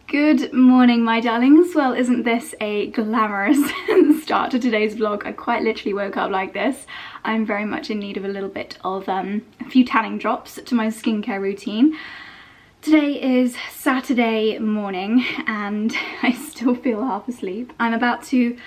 Good morning, my darlings. Well, isn't this a glamorous start to today's vlog? I quite literally woke up like this. I'm very much in need of a little bit of a few tanning drops to my skincare routine. Today is Saturday morning and I still feel half asleep. I'm about to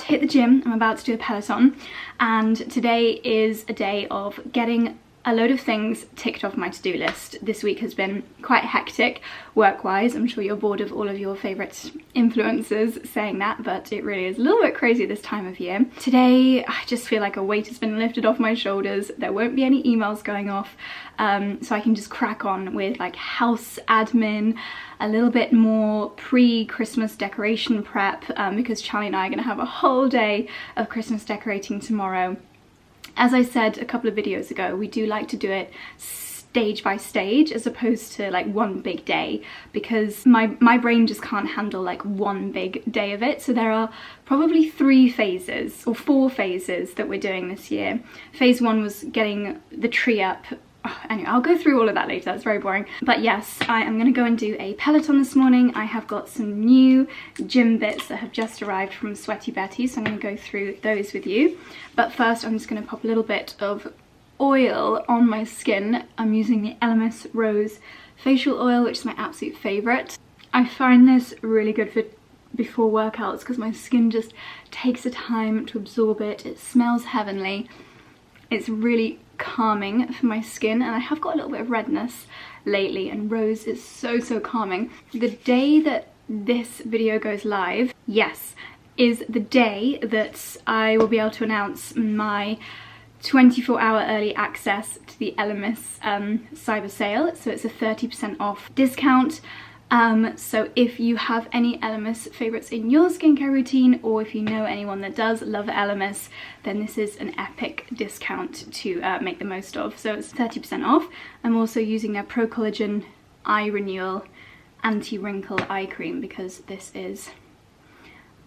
hit the gym. I'm about to do a Peloton, and today is a day of getting a load of things ticked off my to-do list. This week has been quite hectic work-wise. I'm sure you're bored of all of your favourite influencers saying that, but it really is a little bit crazy this time of year. Today, I just feel like a weight has been lifted off my shoulders. There won't be any emails going off, so I can just crack on with like house admin, a little bit more pre-Christmas decoration prep, because Charlie and I are going to have a whole day of Christmas decorating tomorrow. As I said a couple of videos ago, we do like to do it stage by stage as opposed to like one big day, because my brain just can't handle like one big day of it. So there are probably 3 phases or 4 phases that we're doing this year. Phase 1 was getting the tree up. Anyway, I'll go through all of that later, that's very boring. But yes, I am going to go and do a Peloton this morning. I have got some new gym bits that have just arrived from Sweaty Betty, so I'm going to go through those with you. But first, I'm just going to pop a little bit of oil on my skin. I'm using the Elemis Rose facial oil, which is my absolute favourite. I find this really good for before workouts because my skin just takes the time to absorb it. It smells heavenly. It's really calming for my skin, and I have got a little bit of redness lately, and rose is so calming. The day that this video goes live, yes, is the day that I will be able to announce my 24-hour early access to the Elemis cyber sale. So it's a 30% off discount. So if you have any Elemis favourites in your skincare routine, or if you know anyone that does love Elemis, then this is an epic discount to make the most of. So it's 30% off. I'm also using their Pro Collagen Eye Renewal Anti-Wrinkle Eye Cream because this is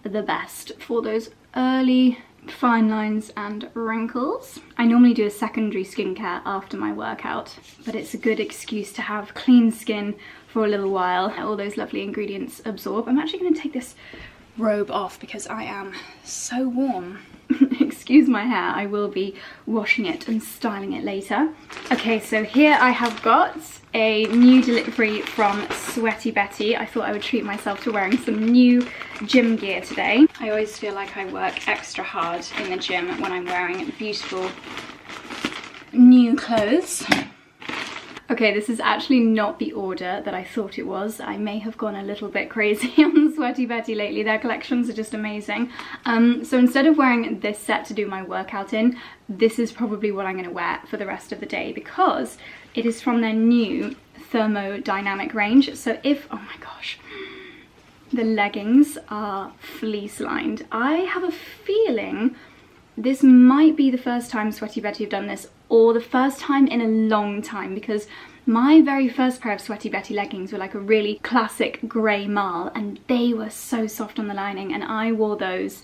the best for those early fine lines and wrinkles. I normally do a secondary skincare after my workout, but it's a good excuse to have clean skin for a little while. All those lovely ingredients absorb. I'm actually going to take this robe off because I am so warm. Excuse my hair, I will be washing it and styling it later. Okay, so here I have got a new delivery from Sweaty Betty. I thought I would treat myself to wearing some new gym gear today. I always feel like I work extra hard in the gym when I'm wearing beautiful new clothes. Okay, this is actually not the order that I thought it was. I may have gone a little bit crazy on Sweaty Betty lately. Their collections are just amazing. So instead of wearing this set to do my workout in, this is probably what I'm going to wear for the rest of the day because it is from their new Thermodynamic range. So if, oh my gosh, the leggings are fleece lined. I have a feeling this might be the first time Sweaty Betty have done this, or the first time in a long time, because my very first pair of Sweaty Betty leggings were like a really classic grey marl, and they were so soft on the lining, and I wore those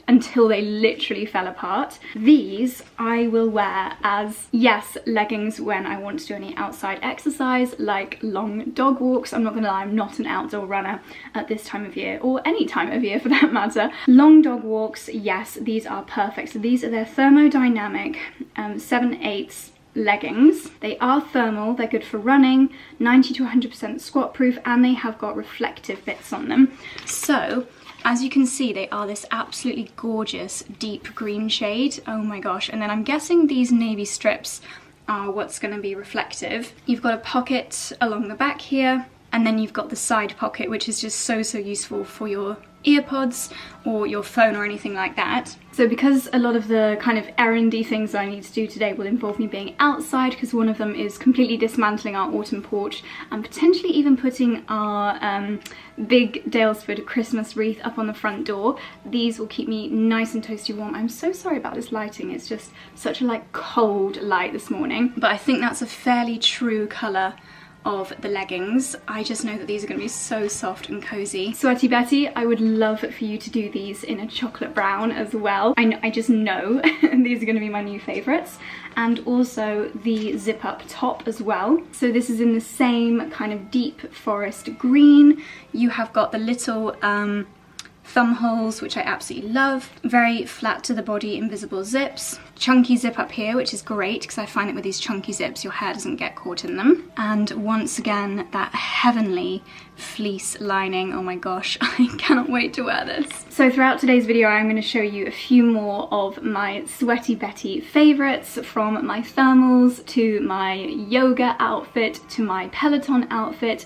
until they literally fell apart. These I will wear as, yes, leggings when I want to do any outside exercise, like long dog walks. I'm not gonna lie, I'm not an outdoor runner at this time of year, or any time of year for that matter. Long dog walks, yes, these are perfect. So these are their Thermodynamic 7/8 leggings. They are thermal, they're good for running, 90 to 100% squat proof, and they have got reflective bits on them. So as you can see, they are this absolutely gorgeous deep green shade. Oh my gosh. And then I'm guessing these navy strips are what's going to be reflective. You've got a pocket along the back here, and then you've got the side pocket, which is just so useful for your earpods or your phone or anything like that. So because a lot of the kind of errandy things that I need to do today will involve me being outside, because one of them is completely dismantling our autumn porch and potentially even putting our big Dalesford Christmas wreath up on the front door. These will keep me nice and toasty warm. I'm so sorry about this lighting, it's just such a like cold light this morning, but I think that's a fairly true colour of the leggings. I just know that these are going to be so soft and cozy. Sweaty Betty, I would love for you to do these in a chocolate brown as well. I just know these are going to be my new favourites. And also the zip up top as well. So this is in the same kind of deep forest green. You have got the little thumb holes, which I absolutely love. Very flat to the body, invisible zips. Chunky zip up here, which is great because I find that with these chunky zips, your hair doesn't get caught in them. And once again, that heavenly fleece lining. Oh my gosh, I cannot wait to wear this. So throughout today's video, I'm going to show you a few more of my Sweaty Betty favorites, from my thermals to my yoga outfit to my Peloton outfit.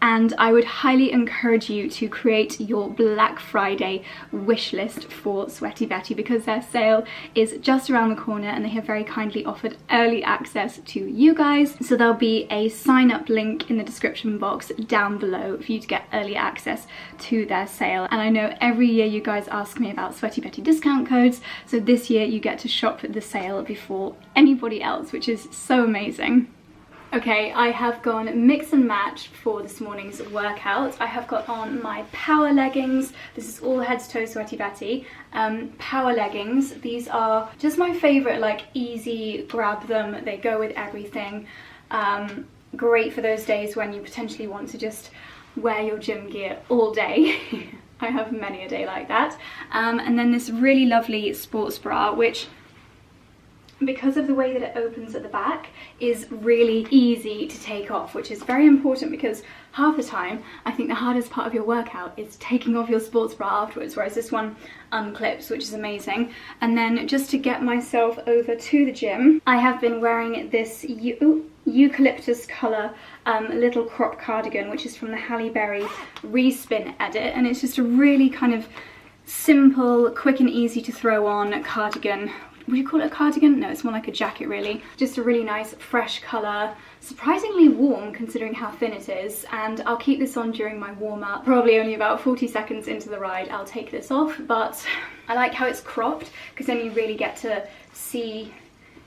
And I would highly encourage you to create your Black Friday wish list for Sweaty Betty, because their sale is just around the corner and they have very kindly offered early access to you guys. So there'll be a sign up link in the description box down below for you to get early access to their sale. And I know every year you guys ask me about Sweaty Betty discount codes, so this year you get to shop the sale before anybody else, which is so amazing. Okay, I have gone mix and match for this morning's workout. I have got on my power leggings. This is all head to toe Sweaty Betty. Power leggings. These are just my favourite, like easy, grab them, they go with everything. Great for those days when you potentially want to just wear your gym gear all day. I have many a day like that. And then this really lovely sports bra, which, because of the way that it opens at the back, is really easy to take off, which is very important because half the time I think the hardest part of your workout is taking off your sports bra afterwards, whereas this one unclips, which is amazing. And then just to get myself over to the gym, I have been wearing this eucalyptus colour little crop cardigan, which is from the Halle Berry Respin edit, and it's just a really kind of simple, quick and easy to throw on cardigan. Would you call it a cardigan? No, it's more like a jacket really. Just a really nice fresh colour, surprisingly warm considering how thin it is, and I'll keep this on during my warm-up. Probably only about 40 seconds into the ride I'll take this off, but I like how it's cropped because then you really get to see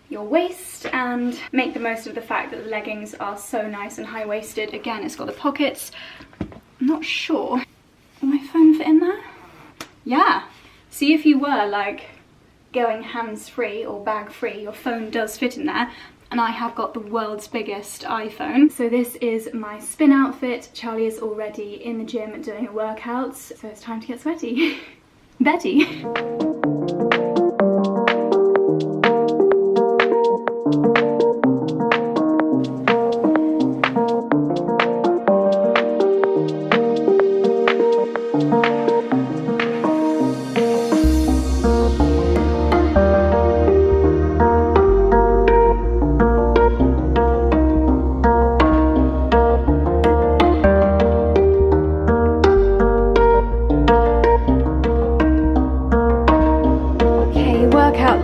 your waist and make the most of the fact that the leggings are so nice and high-waisted. Again, it's got the pockets. I'm not sure. Will my phone fit in there? Yeah. See, if you were like going hands-free or bag-free, your phone does fit in there, and I have got the world's biggest iPhone. So this is my spin outfit. Charlie is already in the gym doing her workouts, so it's time to get sweaty. Betty.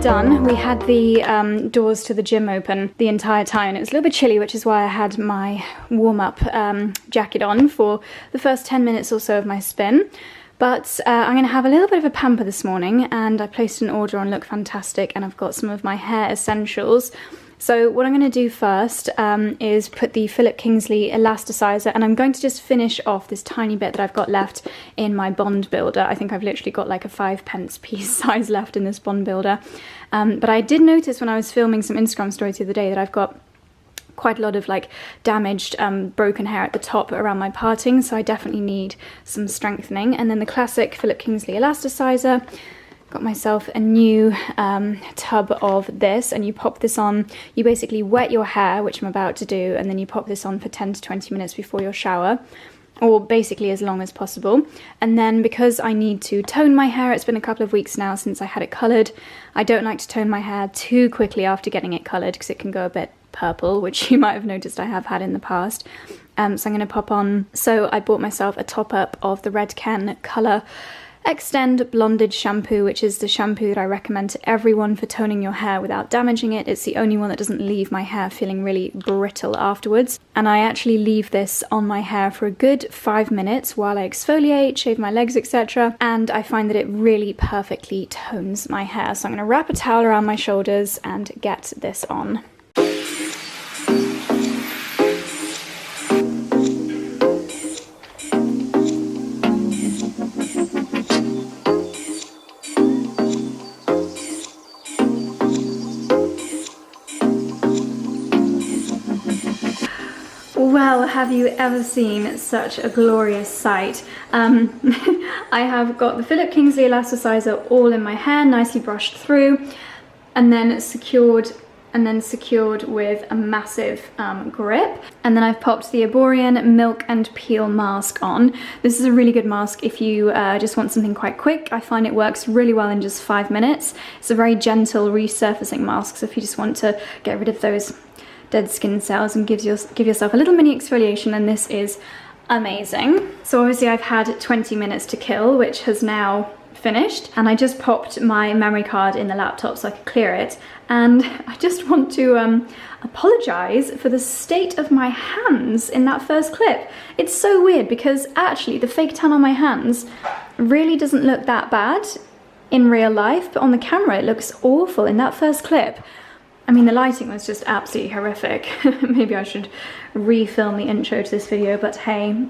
Done. We had the doors to the gym open the entire time. It was a little bit chilly, which is why I had my warm-up jacket on for the first 10 minutes or so of my spin. But I'm going to have a little bit of a pamper this morning, and I placed an order on Look Fantastic, and I've got some of my hair essentials. So what I'm going to do first is put the Philip Kingsley elasticizer, and I'm going to just finish off this tiny bit that I've got left in my bond builder. I think I've literally got like a 5p piece size left in this bond builder. But I did notice when I was filming some Instagram stories the other day that I've got quite a lot of like damaged broken hair at the top around my parting, so I definitely need some strengthening. And then the classic Philip Kingsley elasticizer. Got myself a new tub of this, and you pop this on. You basically wet your hair, which I'm about to do, and then you pop this on for 10 to 20 minutes before your shower, or basically as long as possible. And then because I need to tone my hair, it's been a couple of weeks now since I had it coloured. I don't like to tone my hair too quickly after getting it coloured because it can go a bit purple, which you might have noticed I have had in the past. So I'm going to pop on. So I bought myself a top up of the Redken Colour Extend Blondage shampoo, which is the shampoo that I recommend to everyone for toning your hair without damaging it. It's the only one that doesn't leave my hair feeling really brittle afterwards. And I actually leave this on my hair for a good 5 minutes while I exfoliate, shave my legs, etc. And I find that it really perfectly tones my hair. So I'm going to wrap a towel around my shoulders and get this on. Well, have you ever seen such a glorious sight? I have got the Philip Kingsley elasticizer all in my hair, nicely brushed through, and then secured with a massive grip. And then I've popped the Arborian Milk and Peel mask on. This is a really good mask if you just want something quite quick. I find it works really well in just 5 minutes. It's a very gentle resurfacing mask, so if you just want to get rid of those dead skin cells and give yourself a little mini exfoliation, then this is amazing. So obviously I've had 20 minutes to kill, which has now finished, and I just popped my memory card in the laptop so I could clear it. And I just want to apologize for the state of my hands in that first clip. It's so weird because actually the fake tan on my hands really doesn't look that bad in real life, but on the camera it looks awful in that first clip. I mean, the lighting was just absolutely horrific. Maybe I should refilm the intro to this video, but hey,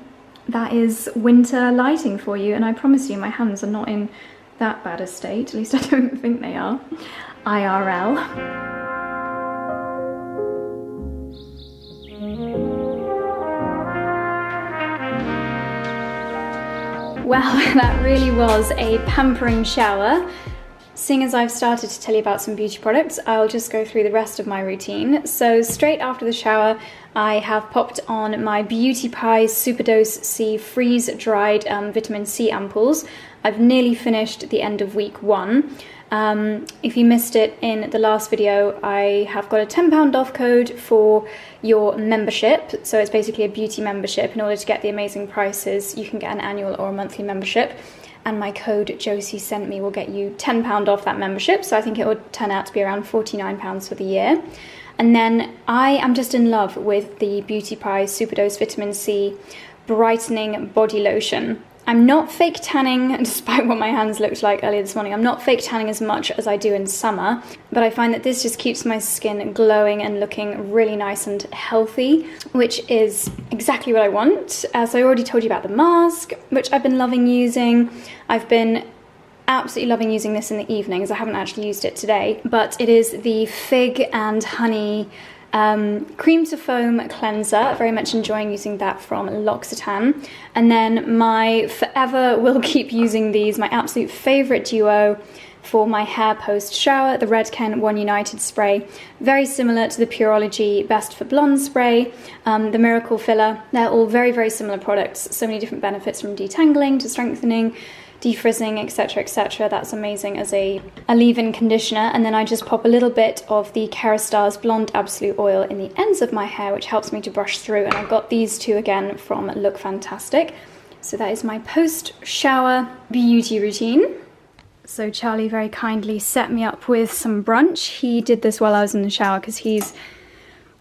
that is winter lighting for you, and I promise you my hands are not in that bad a state, at least I don't think they are, IRL. Well, that really was a pampering shower. Seeing as I've started to tell you about some beauty products, I'll just go through the rest of my routine. So straight after the shower, I have popped on my Beauty Pie Superdose C freeze-dried vitamin C ampoules. I've nearly finished the end of week 1. If you missed it in the last video, I have got a £10 off code for your membership. So it's basically a beauty membership. In order to get the amazing prices, you can get an annual or a monthly membership. And my code Josie sent me will get you £10 off that membership. So I think it would turn out to be around £49 for the year. And then I am just in love with the Beauty Pie Superdose Vitamin C Brightening Body Lotion. I'm not fake tanning, despite what my hands looked like earlier this morning. I'm not fake tanning as much as I do in summer, but I find that this just keeps my skin glowing and looking really nice and healthy, which is exactly what I want. So I already told you about the mask, which I've been loving using. I've been absolutely loving using this in the evenings. I haven't actually used it today, but it is the Fig and Honey cream to foam cleanser. Very much enjoying using that from L'Occitane. And then my forever will keep using these, my absolute favorite duo for my hair post shower, the Redken One United spray. Very similar to the Pureology Best for Blonde spray, the Miracle Filler. They're all very, very similar products. So many different benefits, from detangling to strengthening, defrizzing, etc, etc. That's amazing as a leave-in conditioner. And then I just pop a little bit of the Kerastars Blonde Absolute Oil in the ends of my hair, which helps me to brush through. And I got these two again from Look Fantastic. So that is my post-shower beauty routine. So Charlie very kindly set me up with some brunch. He did this while I was in the shower because he's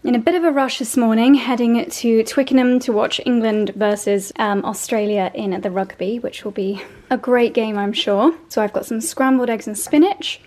in a bit of a rush this morning, heading to Twickenham to watch England versus Australia in the rugby, which will be a great game, I'm sure. So I've got some scrambled eggs and spinach.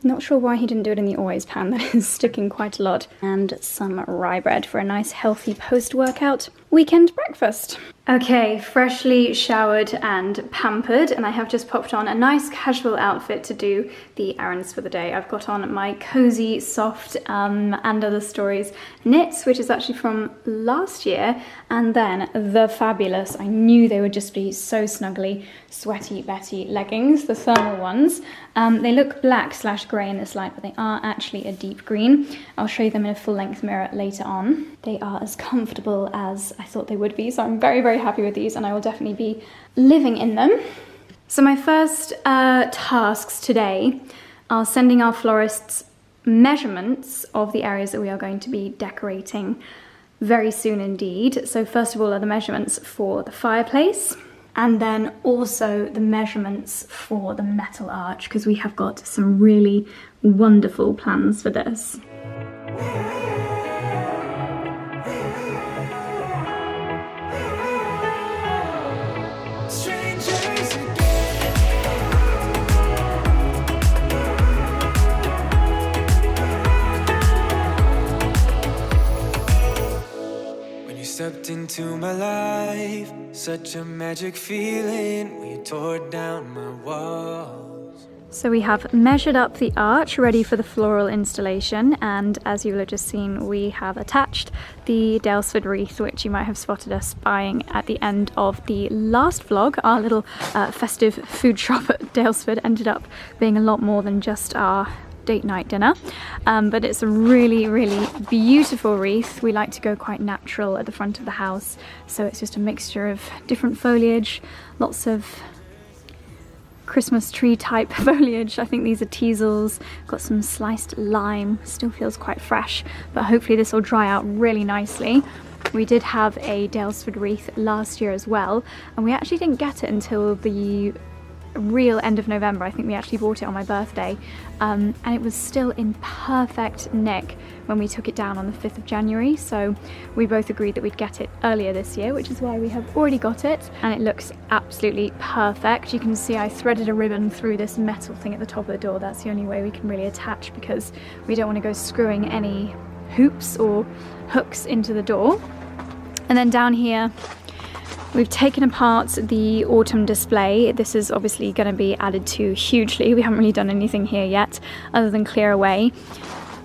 Not sure why he didn't do it in the always pan, that is sticking quite a lot. And some rye bread for a nice healthy post-workout weekend breakfast. Okay, freshly showered and pampered, and I have just popped on a nice casual outfit to do the errands for the day. I've got on my cozy, soft, and other stories knits, which is actually from last year, and then the fabulous, I knew they would just be so snuggly, Sweaty Betty leggings, the thermal ones. They look black/grey in this light, but they are actually a deep green. I'll show you them in a full-length mirror later on. They are as comfortable as I thought they would be, so I'm very, very happy with these, and I will definitely be living in them. So my first tasks today are sending our florists measurements of the areas that we are going to be decorating very soon indeed. So first of all are the measurements for the fireplace, and then also the measurements for the metal arch, because we have got some really wonderful plans for this. Stepped into my life, such a magic feeling when you tore down my walls. So we have measured up the arch ready for the floral installation, and as you will have just seen, we have attached the Daylesford wreath, which you might have spotted us buying at the end of the last vlog. Our little festive food shop at Daylesford ended up being a lot more than just our date night dinner, but it's a really, really beautiful wreath. We like to go quite natural at the front of the house, so it's just a mixture of different foliage, lots of Christmas tree type foliage. I think these are teasels, got some sliced lime, still feels quite fresh, but hopefully this will dry out really nicely. We did have a Daylesford wreath last year as well, and we actually didn't get it until the real end of November. I think we actually bought it on my birthday, and it was still in perfect nick when we took it down on the 5th of January, so we both agreed that we'd get it earlier this year, which is why we have already got it, and it looks absolutely perfect. You can see I threaded a ribbon through this metal thing at the top of the door. That's the only way we can really attach, because we don't want to go screwing any hoops or hooks into the door. And then down here we've taken apart the autumn display. This is obviously going to be added to hugely. We haven't really done anything here yet other than clear away.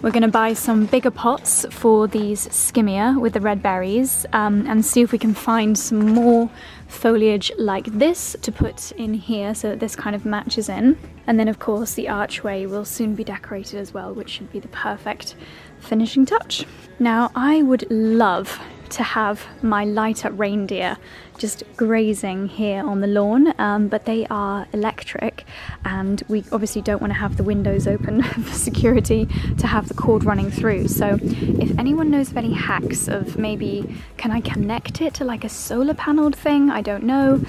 We're going to buy some bigger pots for these skimmia with the red berries, and see if we can find some more foliage like this to put in here so that this kind of matches in. And then of course the archway will soon be decorated as well, which should be the perfect finishing touch. Now I would love to have my light up reindeer just grazing here on the lawn, but they are electric and we obviously don't want to have the windows open for security to have the cord running through. So if anyone knows of any hacks of maybe, can I connect it to like a solar panelled thing, I don't know,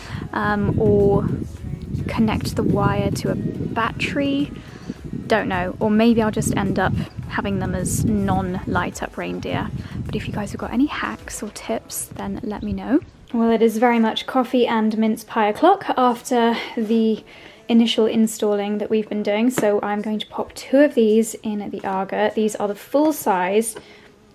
or connect the wire to a battery, don't know, or maybe I'll just end up having them as non-light up reindeer. But if you guys have got any hacks or tips, then let me know. Well, it is very much coffee and mince pie o'clock after the initial installing that we've been doing, so I'm going to pop 2 of these in the Arga. These are the full size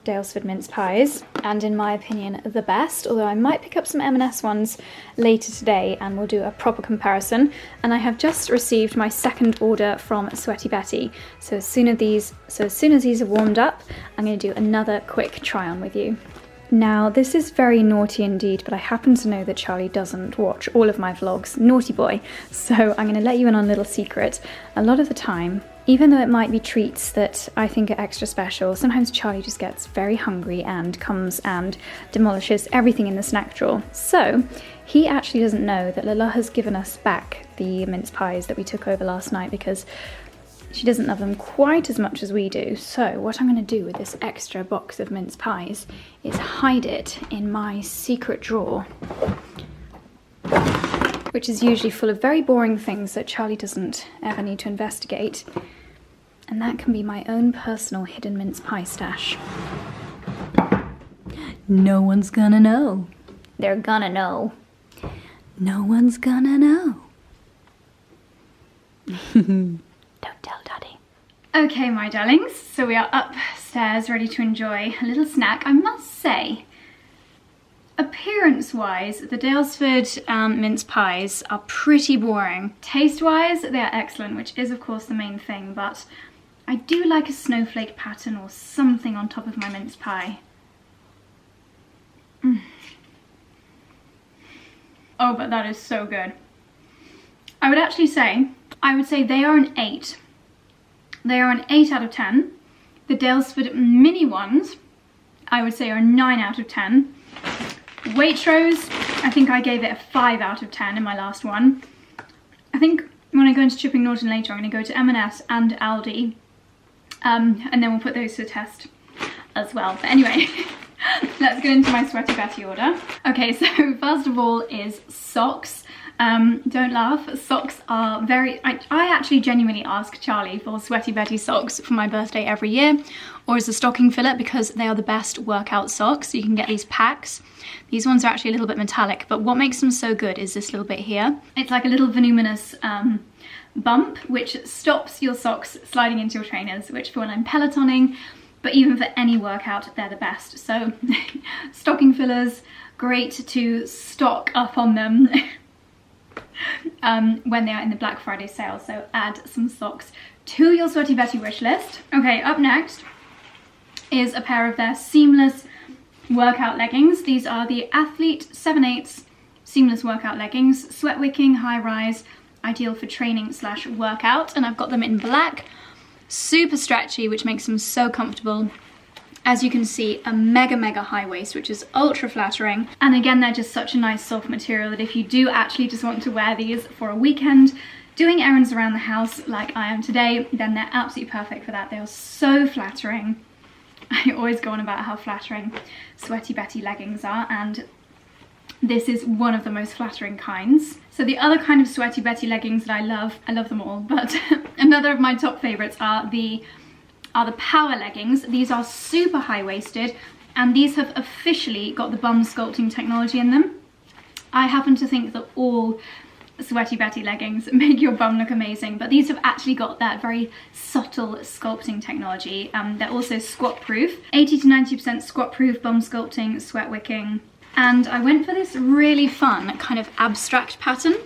Daylesford mince pies, and in my opinion the best, although I might pick up some M&S ones later today and we'll do a proper comparison. And I have just received my second order from Sweaty Betty, so as soon as these are warmed up, I'm going to do another quick try on with you. Now this is very naughty indeed, but I happen to know that Charlie doesn't watch all of my vlogs, naughty boy, so I'm going to let you in on a little secret. A lot of the time, even though it might be treats that I think are extra special, sometimes Charlie just gets very hungry and comes and demolishes everything in the snack drawer. So he actually doesn't know that Lala has given us back the mince pies that we took over last night because she doesn't love them quite as much as we do. So what I'm going to do with this extra box of mince pies is hide it in my secret drawer, which is usually full of very boring things that Charlie doesn't ever need to investigate. And that can be my own personal hidden mince pie stash. No one's gonna know. They're gonna know. No one's gonna know. Don't tell Daddy. Okay, my darlings, so we are upstairs ready to enjoy a little snack. I must say, appearance-wise, the Daylesford mince pies are pretty boring. Taste-wise, they are excellent, which is of course the main thing, but I do like a snowflake pattern or something on top of my mince pie. Oh, but that is so good. I would say they are an 8. They are an 8 out of 10. The Daylesford mini ones, I would say, are a 9 out of 10. Waitrose, I think I gave it a 5 out of 10 in my last one. I think when I go into Chipping Norton later, I'm going to go to M&S and Aldi, and then we'll put those to the test as well. But anyway, let's get into my Sweaty Betty order. Okay, so first of all is socks. Don't laugh, socks are very... I actually genuinely ask Charlie for Sweaty Betty socks for my birthday every year, or as a stocking filler, because they are the best workout socks. You can get these packs. These ones are actually a little bit metallic, but what makes them so good is this little bit here. It's like a little voluminous bump, which stops your socks sliding into your trainers, which for when I'm Pelotoning, but even for any workout, they're the best. So stocking fillers, great to stock up on them. when they are in the Black Friday sale. So add some socks to your Sweaty Betty wish list. Okay, up next is a pair of their seamless workout leggings. These are the Athlete 7/8 seamless workout leggings, sweat wicking, high rise, ideal for training / workout. And I've got them in black, super stretchy, which makes them so comfortable. As you can see, a mega high waist, which is ultra flattering. And again, they're just such a nice soft material that if you do actually just want to wear these for a weekend, doing errands around the house like I am today, then they're absolutely perfect for that. They are so flattering. I always go on about how flattering Sweaty Betty leggings are, and this is one of the most flattering kinds. So the other kind of Sweaty Betty leggings that I love them all, but another of my top favorites are the power leggings. These are super high-waisted, and these have officially got the bum sculpting technology in them. I happen to think that all Sweaty Betty leggings make your bum look amazing, but these have actually got that very subtle sculpting technology. They're also squat proof, 80 to 90% squat proof, bum sculpting, sweat wicking. And I went for this really fun kind of abstract pattern.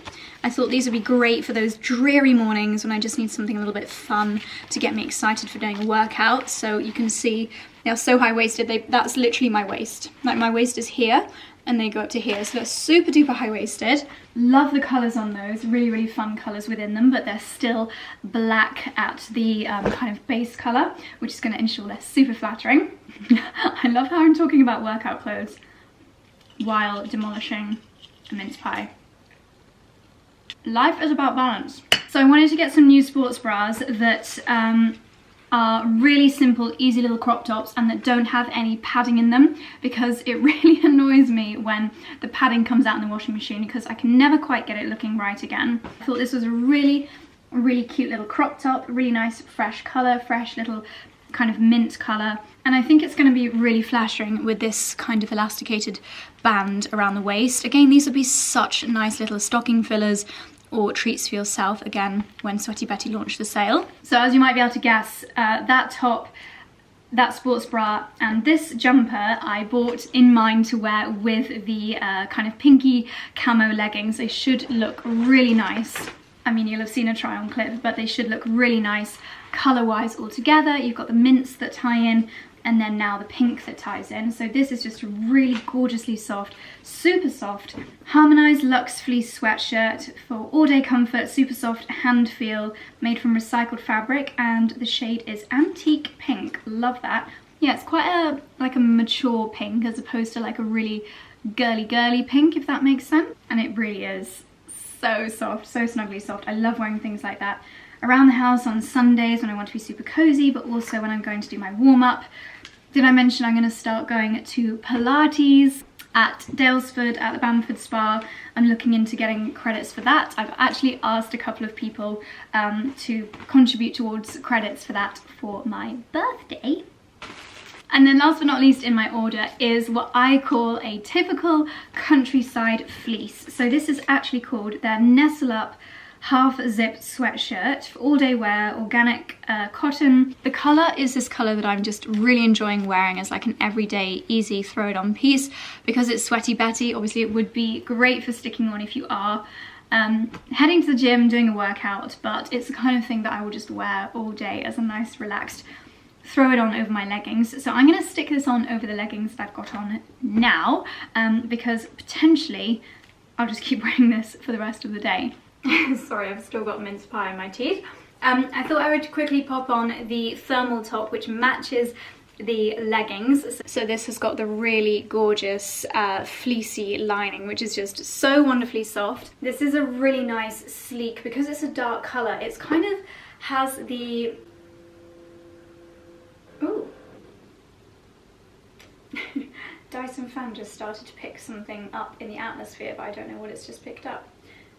I thought these would be great for those dreary mornings when I just need something a little bit fun to get me excited for doing a workout. So you can see they're so high-waisted, that's literally my waist. Like my waist is here and they go up to here, so they're super duper high-waisted. Love the colours on those, really fun colours within them, but they're still black at the kind of base colour, which is going to ensure they're super flattering. I love how I'm talking about workout clothes while demolishing a mince pie. Life is about balance. So I wanted to get some new sports bras that are really simple, easy little crop tops and that don't have any padding in them, because it really annoys me when the padding comes out in the washing machine because I can never quite get it looking right again. I thought this was a really cute little crop top, really nice fresh colour, fresh little kind of mint colour, and I think it's going to be really flattering with this kind of elasticated band around the waist. Again, these would be such nice little stocking fillers or treats for yourself, again, when Sweaty Betty launched the sale. So as you might be able to guess, that top, that sports bra and this jumper I bought in mind to wear with the kind of pinky camo leggings. They should look really nice. I mean, you'll have seen a try on clip, but they should look really nice colour-wise all together. You've got the mince that tie in, and then now the pink that ties in. So this is just a really gorgeously soft, super soft, harmonized luxe fleece sweatshirt for all-day comfort, super soft hand feel, made from recycled fabric, and the shade is antique pink. Love that. Yeah, it's quite like a mature pink as opposed to like a really girly pink, if that makes sense. And it really is so soft, so snuggly soft. I love wearing things like that around the house on Sundays when I want to be super cozy, but also when I'm going to do my warm-up. Did I mention I'm going to start going to Pilates at Dalesford at the Bamford Spa? I'm looking into getting credits for that. I've actually asked a couple of people to contribute towards credits for that for my birthday. And then last but not least in my order is what I call a typical countryside fleece. So this is actually called their Nestle Up half zip sweatshirt for all day wear, organic cotton. The colour is this colour that I'm just really enjoying wearing as like an everyday easy throw it on piece. Because it's Sweaty Betty, obviously it would be great for sticking on if you are heading to the gym, doing a workout, but it's the kind of thing that I will just wear all day as a nice relaxed throw it on over my leggings. So I'm going to stick this on over the leggings that I've got on now, because potentially I'll just keep wearing this for the rest of the day. Sorry, I've still got mince pie in my teeth. I thought I would quickly pop on the thermal top, which matches the leggings. So this has got the really gorgeous fleecy lining, which is just so wonderfully soft. This is a really nice sleek, because it's a dark colour, it's kind of has the... Ooh. Dyson fan just started to pick something up in the atmosphere, but I don't know what it's just picked up.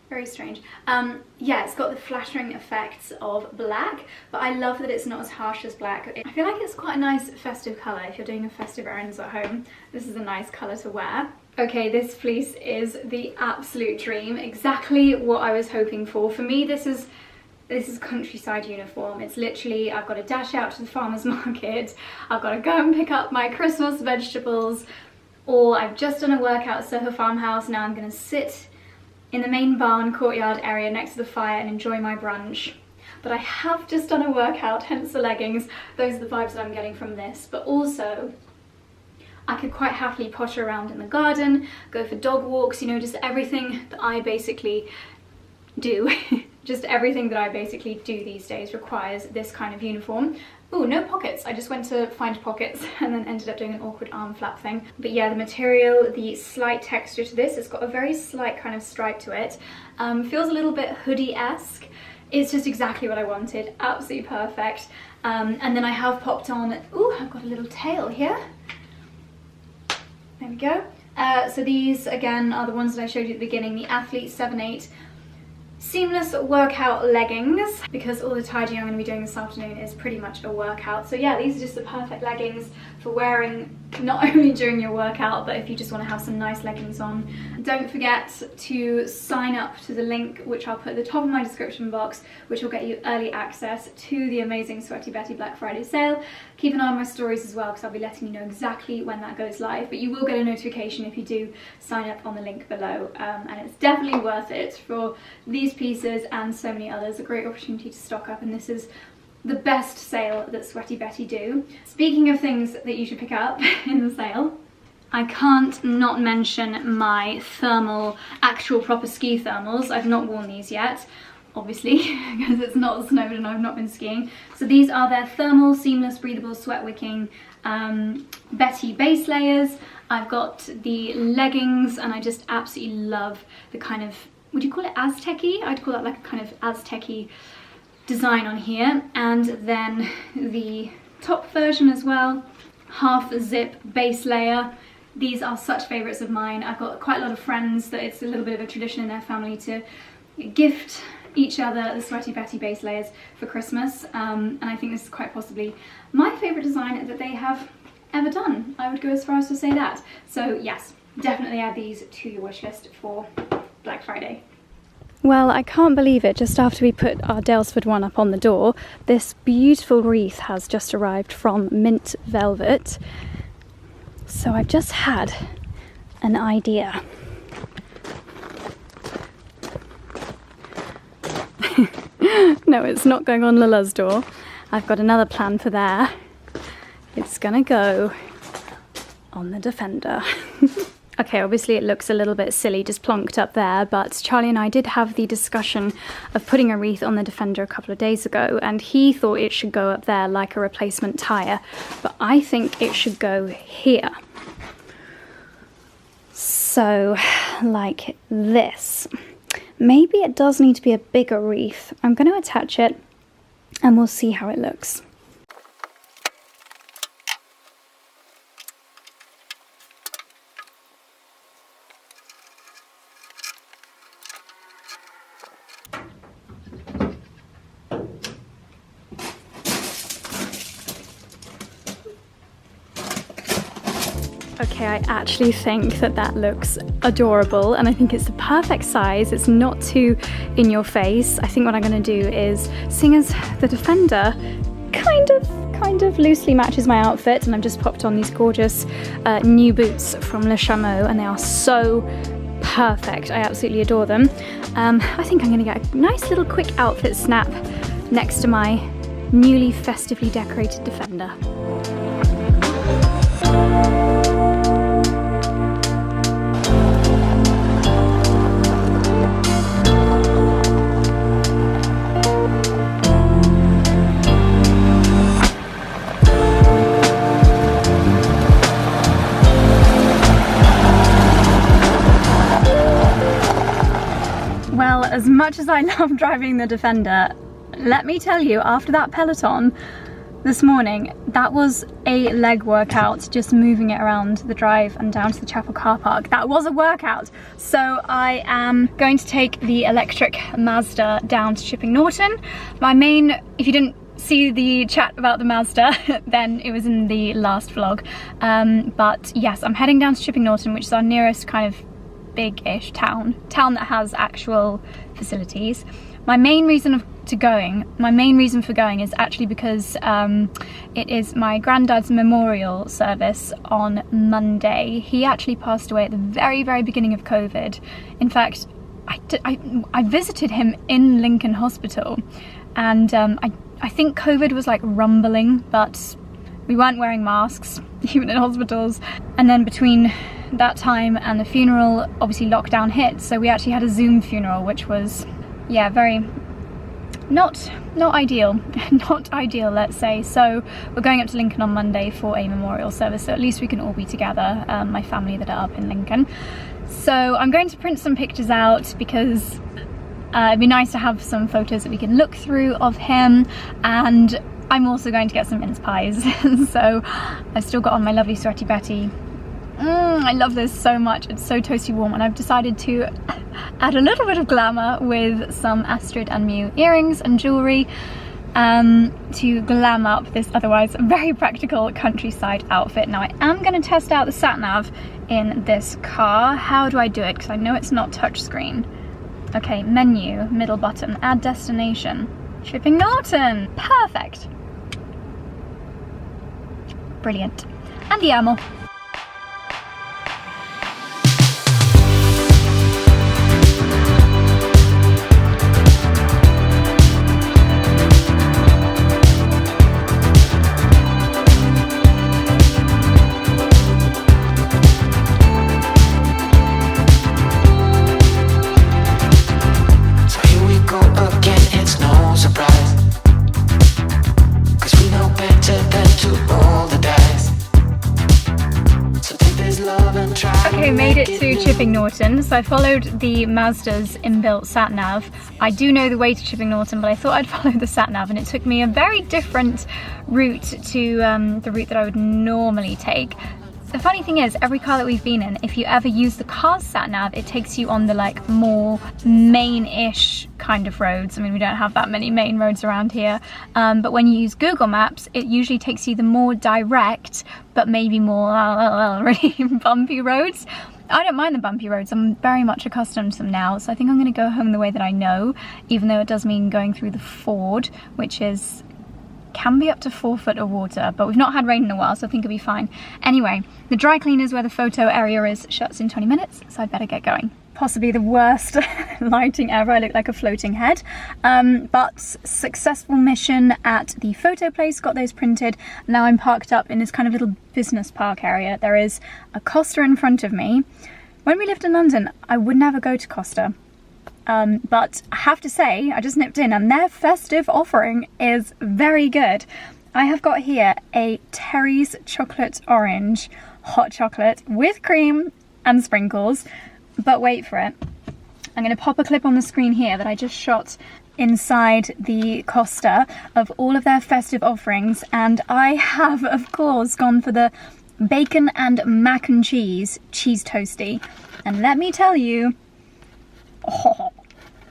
Very strange. Yeah, it's got the flattering effects of black, but I love that it's not as harsh as black. I feel like it's quite a nice festive colour if you're doing a festive errands at home. This is a nice colour to wear. Okay, this fleece is the absolute dream. Exactly what I was hoping for. For me, this is countryside uniform. It's literally, I've got to dash out to the farmer's market, I've got to go and pick up my Christmas vegetables, or I've just done a workout at Soho Farmhouse, now I'm going to sit in the main barn courtyard area next to the fire and enjoy my brunch. But I have just done a workout, hence the leggings. Those are the vibes that I'm getting from this. But also, I could quite happily potter around in the garden, go for dog walks, you know, just everything that I basically do. Just everything that I basically do these days requires this kind of uniform. Oh, no pockets. I just went to find pockets and then ended up doing an awkward arm flap thing. But yeah, the material, the slight texture to this, it's got a very slight kind of stripe to it. Feels a little bit hoodie-esque. It's just exactly what I wanted. Absolutely perfect. And then I have popped on, ooh, I've got a little tail here. There we go. So these, again, are the ones that I showed you at the beginning, the Athlete 7/8 seamless workout leggings, because all the tidying I'm going to be doing this afternoon is pretty much a workout. So yeah, these are just the perfect leggings for wearing not only during your workout, but if you just want to have some nice leggings on. Don't forget to sign up to the link, which I'll put at the top of my description box, which will get you early access to the amazing Sweaty Betty Black Friday sale. Keep an eye on my stories as well, because I'll be letting you know exactly when that goes live, but you will get a notification if you do sign up on the link below. And it's definitely worth it for these pieces and so many others. A great opportunity to stock up, and this is the best sale that Sweaty Betty do. Speaking of things that you should pick up in the sale, I can't not mention my thermal, actual proper ski thermals. I've not worn these yet, obviously, because it's not snowed and I've not been skiing. So these are their thermal, seamless, breathable, sweat wicking Betty base layers. I've got the leggings, and I just absolutely love the kind of, would you call it Aztec-y? I'd call that like a kind of Aztec-y design on here. And then the top version as well, half zip base layer. These are such favourites of mine. I've got quite a lot of friends that it's a little bit of a tradition in their family to gift each other the Sweaty Betty base layers for Christmas. And I think this is quite possibly my favourite design that they have ever done. I would go as far as to say that. So yes, definitely add these to your wish list for Black Friday. Well, I can't believe it, just after we put our Dalesford one up on the door, this beautiful wreath has just arrived from Mint Velvet. So I've just had an idea. No, it's not going on Lila's door. I've got another plan for there. It's gonna go on the Defender. Okay, obviously it looks a little bit silly just plonked up there, but Charlie and I did have the discussion of putting a wreath on the Defender a couple of days ago, and he thought it should go up there like a replacement tyre, but I think it should go here. So, like this. Maybe it does need to be a bigger wreath. I'm going to attach it and we'll see how it looks. Okay, I actually think that that looks adorable, and I think it's the perfect size. It's not too in your face. I think what I'm going to do is, seeing as the Defender kind of loosely matches my outfit, and I've just popped on these gorgeous new boots from Le Chameau, and they are so perfect. I absolutely adore them. I think I'm going to get a nice little quick outfit snap next to my newly festively decorated Defender. Well, as much as I love driving the Defender, let me tell you, after that Peloton this morning, that was a leg workout, just moving it around the drive and down to the chapel car park. That was a workout. So I am going to take the electric Mazda down to Chipping Norton. My main, if you didn't see the chat about the Mazda, then it was in the last vlog. But yes, I'm heading down to Chipping Norton, which is our nearest kind of big-ish town that has actual facilities. My main reason for going is actually because it is my granddad's memorial service on Monday. He actually passed away at the very beginning of COVID. In fact, I visited him in Lincoln Hospital, and I think COVID was like rumbling, but we weren't wearing masks even in hospitals. And then between that time and the funeral, obviously lockdown hit, so we actually had a Zoom funeral, which was, yeah, very not ideal. Not ideal, let's say. So we're going up to Lincoln on Monday for a memorial service, so at least we can all be together, my family that are up in Lincoln. So I'm going to print some pictures out because it'd be nice to have some photos that we can look through of him, and I'm also going to get some mince pies. So I've still got on my lovely Sweaty Betty. I love this so much, it's so toasty warm, and I've decided to add a little bit of glamour with some Astrid and Mew earrings and jewellery to glam up this otherwise very practical countryside outfit. Now I am going to test out the sat-nav in this car. How do I do it? Because I know it's not touchscreen. Okay, menu, middle button, add destination, Chipping Norton, perfect. Brilliant. Andiamo. Okay, made it to Chipping Norton. So I followed the Mazda's inbuilt sat-nav. I do know the way to Chipping Norton, but I thought I'd follow the sat-nav, and it took me a very different route to the route that I would normally take. The funny thing is, every car that we've been in, if you ever use the car's sat-nav, it takes you on the like more main-ish kind of roads. I mean, we don't have that many main roads around here, but when you use Google Maps, it usually takes you the more direct, but maybe more really bumpy roads. I don't mind the bumpy roads, I'm very much accustomed to them now, so I think I'm going to go home the way that I know, even though it does mean going through the ford, which can be up to 4 foot of water, but we've not had rain in a while, so I think it'll be fine. Anyway, the dry cleaners where the photo area is shuts in 20 minutes, so I'd better get going. Possibly the worst lighting ever, I look like a floating head. But successful mission at the photo place, got those printed. Now I'm parked up in this kind of little business park area. There is a Costa in front of me. When we lived in London, I would never go to Costa. But I have to say, I just nipped in and their festive offering is very good. I have got here a Terry's chocolate orange hot chocolate with cream and sprinkles, but wait for it. I'm going to pop a clip on the screen here that I just shot inside the Costa of all of their festive offerings, and I have of course gone for the bacon and mac and cheese toasty, and let me tell you, oh,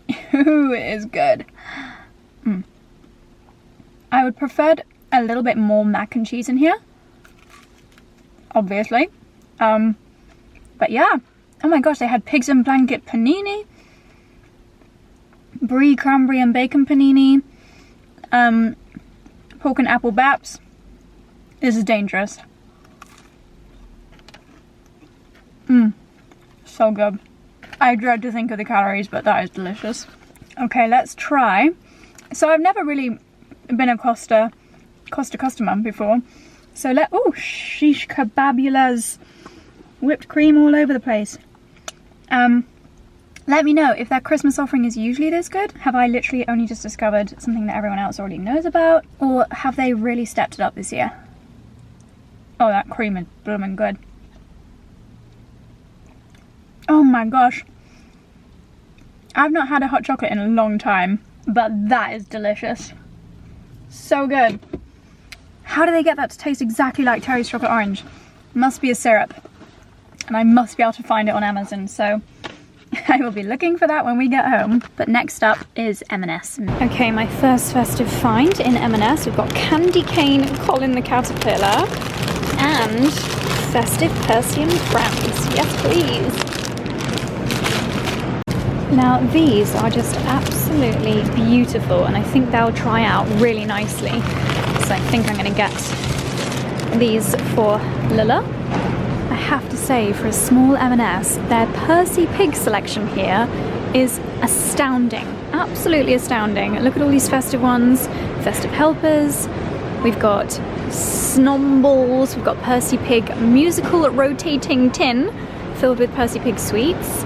it is good. I would prefer a little bit more mac and cheese in here, obviously. But yeah, oh my gosh, they had pigs in blanket panini, brie, cranberry and bacon panini, pork and apple baps. This is dangerous. So good. I dread to think of the calories, but that is delicious. Okay, let's try. So I've never really been a Costa customer before. So oh, sheesh kebabulas. Whipped cream all over the place. Let me know if that Christmas offering is usually this good. Have I literally only just discovered something that everyone else already knows about? Or have they really stepped it up this year? Oh, that cream is blooming good. Oh my gosh. I've not had a hot chocolate in a long time, but that is delicious. So good. How do they get that to taste exactly like Terry's chocolate orange? Must be a syrup. And I must be able to find it on Amazon, so I will be looking for that when we get home. But next up is M&S. Okay, my first festive find in M&S. We've got candy cane Colin the Caterpillar and festive Persian crowns. Yes, please. Now these are just absolutely beautiful, and I think they'll try out really nicely. So I think I'm going to get these for Lila. I have to say, for a small M&S, their Percy pig selection here is astounding, absolutely astounding. Look at all these festive ones, festive helpers. We've got Snombles, we've got Percy Pig musical rotating tin filled with Percy Pig sweets.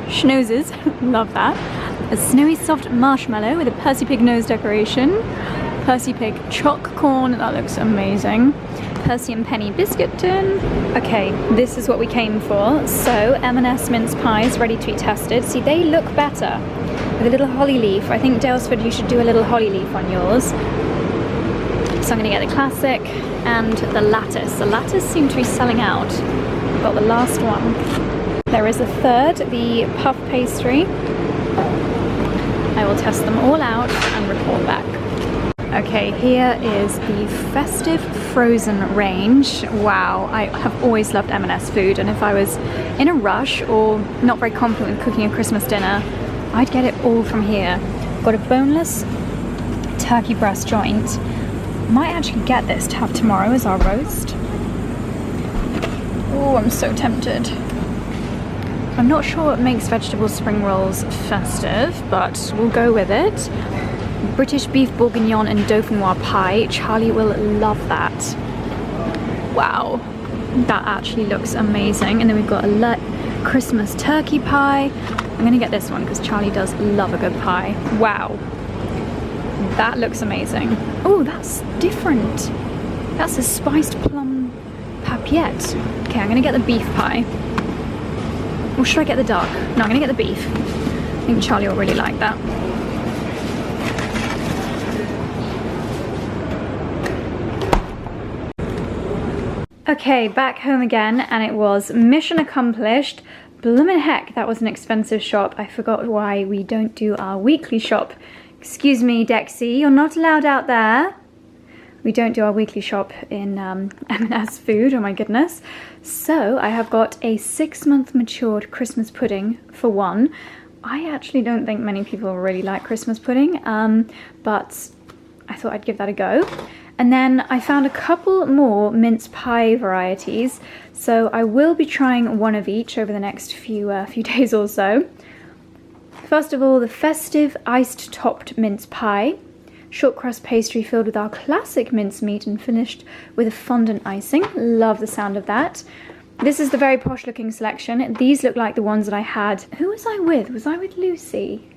Schnozzes, love that. A snowy soft marshmallow with a Percy Pig nose decoration. Percy Pig choc corn, that looks amazing. Percy and Penny biscuit tin. Okay, this is what we came for. So M&S mince pies ready to be tested. See, they look better with a little holly leaf. I think Dalesford, you should do a little holly leaf on yours. So I'm gonna get the classic and the lattice. The lattice seemed to be selling out. We've got the last one. There is a third, the puff pastry. I will test them all out and report back. Okay, here is the festive frozen range. Wow, I have always loved M&S food, and if I was in a rush or not very confident with cooking a Christmas dinner, I'd get it all from here. Got a boneless turkey breast joint. Might actually get this to have tomorrow as our roast. Oh, I'm so tempted. I'm not sure what makes vegetable spring rolls festive, but we'll go with it. British beef bourguignon and dauphinoise pie. Charlie will love that. Wow, that actually looks amazing. And then we've got a Christmas turkey pie. I'm gonna get this one because Charlie does love a good pie. Wow, that looks amazing. Oh, that's different. That's a spiced plum papillette. Okay, I'm gonna get the beef pie. Or should I get the duck? No, I'm gonna get the beef. I think Charlie will really like that. Okay, back home again, and it was mission accomplished. Bloomin' heck, that was an expensive shop. I forgot why we don't do our weekly shop. Excuse me, Dexy, you're not allowed out there. We don't do our weekly shop in M&S food, oh my goodness. So I have got a 6-month matured Christmas pudding for one. I actually don't think many people really like Christmas pudding, but I thought I'd give that a go. And then I found a couple more mince pie varieties, so I will be trying one of each over the next few days or so. First of all, the festive iced topped mince pie. Short crust pastry filled with our classic mincemeat and finished with a fondant icing. Love the sound of that. This is the very posh looking selection. These look like the ones that I had. Who was I with? Was I with Lucy?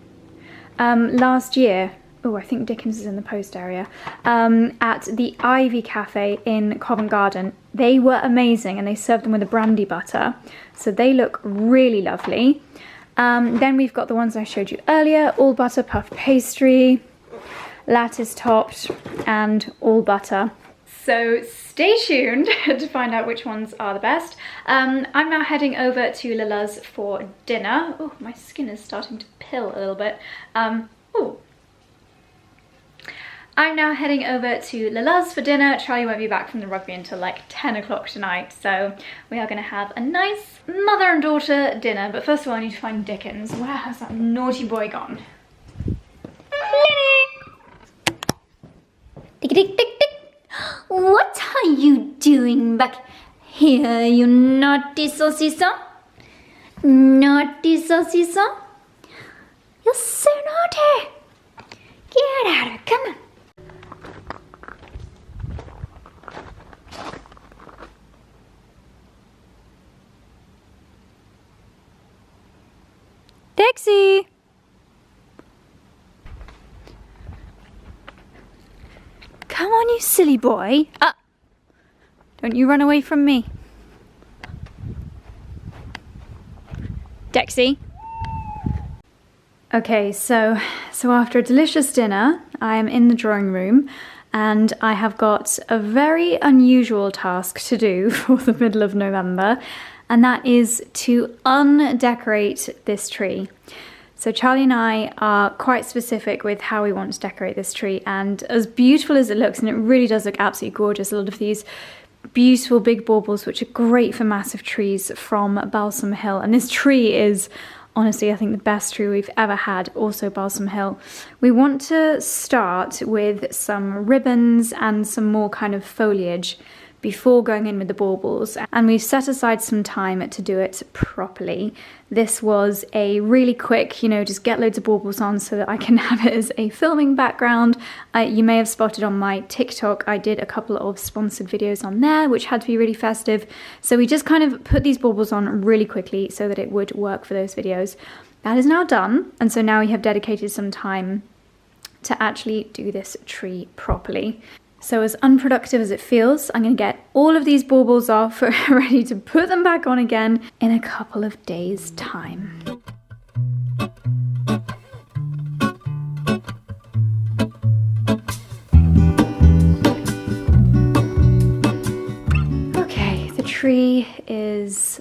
Last year. Oh, I think Dickens is in the post area. At the Ivy Cafe in Covent Garden. They were amazing, and they served them with a brandy butter. So they look really lovely. Then we've got the ones I showed you earlier. All butter puff pastry, lattice topped, and all butter. So stay tuned to find out which ones are the best. I'm now heading over to Lila's for dinner. Oh, my skin is starting to pill a little bit. Oh. I'm now heading over to Lila's for dinner. Charlie won't be back from the rugby until like 10 o'clock tonight, so we are going to have a nice mother and daughter dinner. But first of all, I need to find Dickens. Where has that naughty boy gone? Tick, tick, tick, tick. What are you doing back here, you naughty saucisson? Naughty saucisson? You're so naughty. Get out of it, come on. Dixie! Come on, you silly boy. Don't you run away from me. Dexy. Okay, so after a delicious dinner, I am in the drawing room and I have got a very unusual task to do for the middle of November, and that is to undecorate this tree. So Charlie and I are quite specific with how we want to decorate this tree, and as beautiful as it looks, and it really does look absolutely gorgeous, a lot of these beautiful big baubles which are great for massive trees from Balsam Hill, and this tree is honestly, I think the best tree we've ever had, also Balsam Hill. We want to start with some ribbons and some more kind of foliage, before going in with the baubles, and we've set aside some time to do it properly. This was a really quick, you know, just get loads of baubles on so that I can have it as a filming background. You may have spotted on my TikTok, I did a couple of sponsored videos on there which had to be really festive, so we just kind of put these baubles on really quickly so that it would work for those videos. That is now done, and so now we have dedicated some time to actually do this tree properly. So as unproductive as it feels, I'm going to get all of these baubles off, ready to put them back on again in a couple of days' time. Okay, the tree is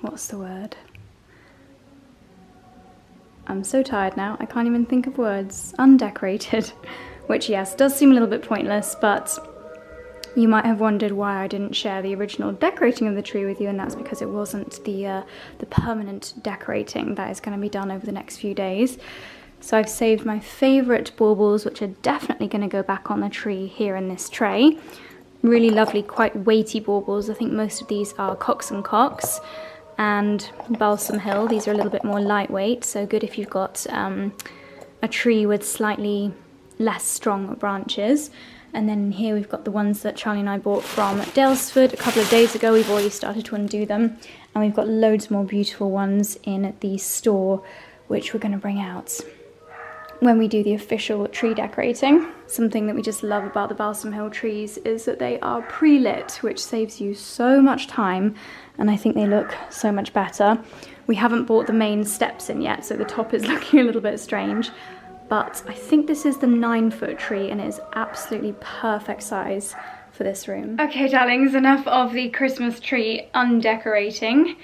what's the word? I'm so tired now, I can't even think of words. Undecorated. Which, yes, does seem a little bit pointless, but you might have wondered why I didn't share the original decorating of the tree with you, and that's because it wasn't the permanent decorating that is going to be done over the next few days. So I've saved my favourite baubles, which are definitely going to go back on the tree here in this tray. Really lovely, quite weighty baubles. I think most of these are Cox and Cox and Balsam Hill. These are a little bit more lightweight, so good if you've got a tree with slightly less strong branches. And then here we've got the ones that Charlie and I bought from Dalesford a couple of days ago. We've already started to undo them, and we've got loads more beautiful ones in the store which we're going to bring out when we do the official tree decorating. Something that we just love about the Balsam Hill trees is that they are pre-lit, which saves you so much time, and I think they look so much better. We haven't bought the main steps in yet, so the top is looking a little bit strange. But I think this is the 9-foot tree, and it is absolutely perfect size for this room. Okay, darlings, enough of the Christmas tree undecorating.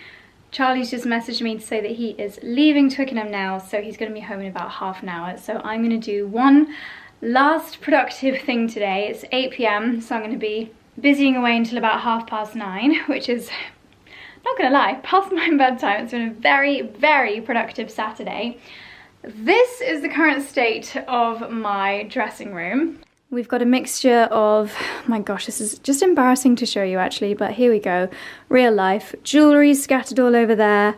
Charlie's just messaged me to say that he is leaving Twickenham now, so he's going to be home in about half an hour. So I'm going to do one last productive thing today. It's 8 p.m, so I'm going to be busying away until about 9:30, which is, not going to lie, past my bedtime. It's been a very, very productive Saturday. This is the current state of my dressing room. We've got a mixture of, oh my gosh, this is just embarrassing to show you actually, but here we go. Real life. Jewellery scattered all over there.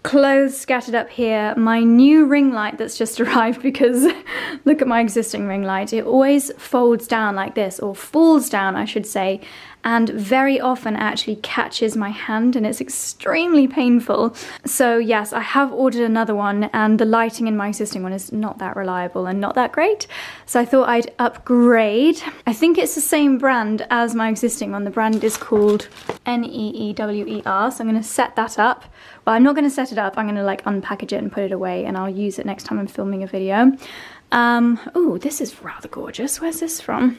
Clothes scattered up here. My new ring light that's just arrived, because look at my existing ring light. It always folds down like this, or falls down I should say, and very often actually catches my hand, and it's extremely painful. So yes, I have ordered another one, and the lighting in my existing one is not that reliable and not that great. So I thought I'd upgrade. I think it's the same brand as my existing one. The brand is called Neewer, so I'm going to set that up. Well, I'm not going to set it up, I'm going to like unpackage it and put it away, and I'll use it next time I'm filming a video. Oh, this is rather gorgeous. Where's this from?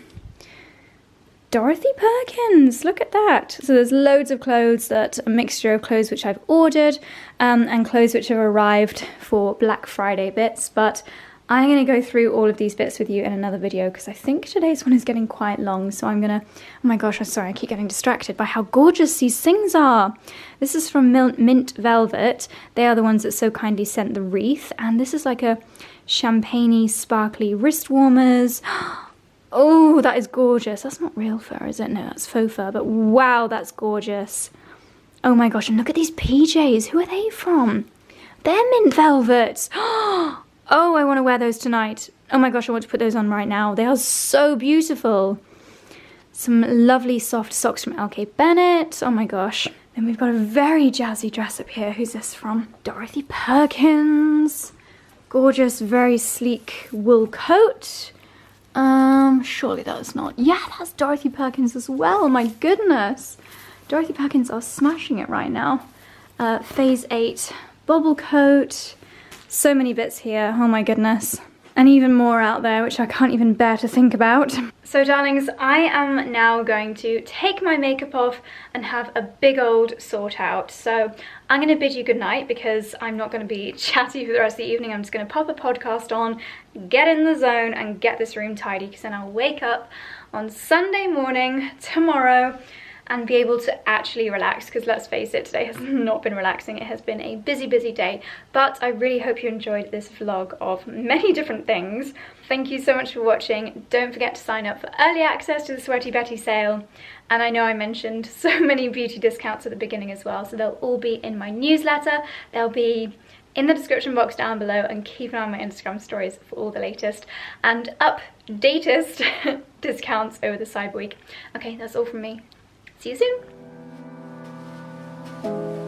Dorothy Perkins, look at that. So there's loads of clothes, that a mixture of clothes which I've ordered and clothes which have arrived for Black Friday bits, but I'm going to go through all of these bits with you in another video, because I think today's one is getting quite long, so I'm going to, oh my gosh, I'm sorry, I keep getting distracted by how gorgeous these things are. This is from Mint Velvet. They are the ones that so kindly sent the wreath, and this is like a champagne-y, sparkly wrist warmers. Oh, that is gorgeous. That's not real fur, is it? No, that's faux fur, but wow, that's gorgeous. Oh my gosh, and look at these PJs. Who are they from? They're Mint Velvet. Oh, I want to wear those tonight. Oh my gosh, I want to put those on right now. They are so beautiful. Some lovely soft socks from LK Bennett. Oh my gosh. Then we've got a very jazzy dress up here. Who's this from? Dorothy Perkins. Gorgeous, very sleek wool coat. Surely that's not. Yeah, that's Dorothy Perkins as well. My goodness. Dorothy Perkins are smashing it right now. Phase 8 bobble coat. So many bits here. Oh my goodness. And even more out there, which I can't even bear to think about. So darlings, I am now going to take my makeup off and have a big old sort out. So I'm going to bid you good night, because I'm not going to be chatty for the rest of the evening. I'm just going to pop a podcast on, get in the zone and get this room tidy, because then I'll wake up on Sunday morning tomorrow and be able to actually relax, because let's face it, today has not been relaxing. It has been a busy day, but I really hope you enjoyed this vlog of many different things. Thank you so much for watching. Don't forget to sign up for early access to the Sweaty Betty sale, and I know I mentioned so many beauty discounts at the beginning as well, so they'll all be in my newsletter, they'll be in the description box down below, and keep an eye on my Instagram stories for all the latest and updatest discounts over the Cyber Week. Okay, that's all from me. See you soon!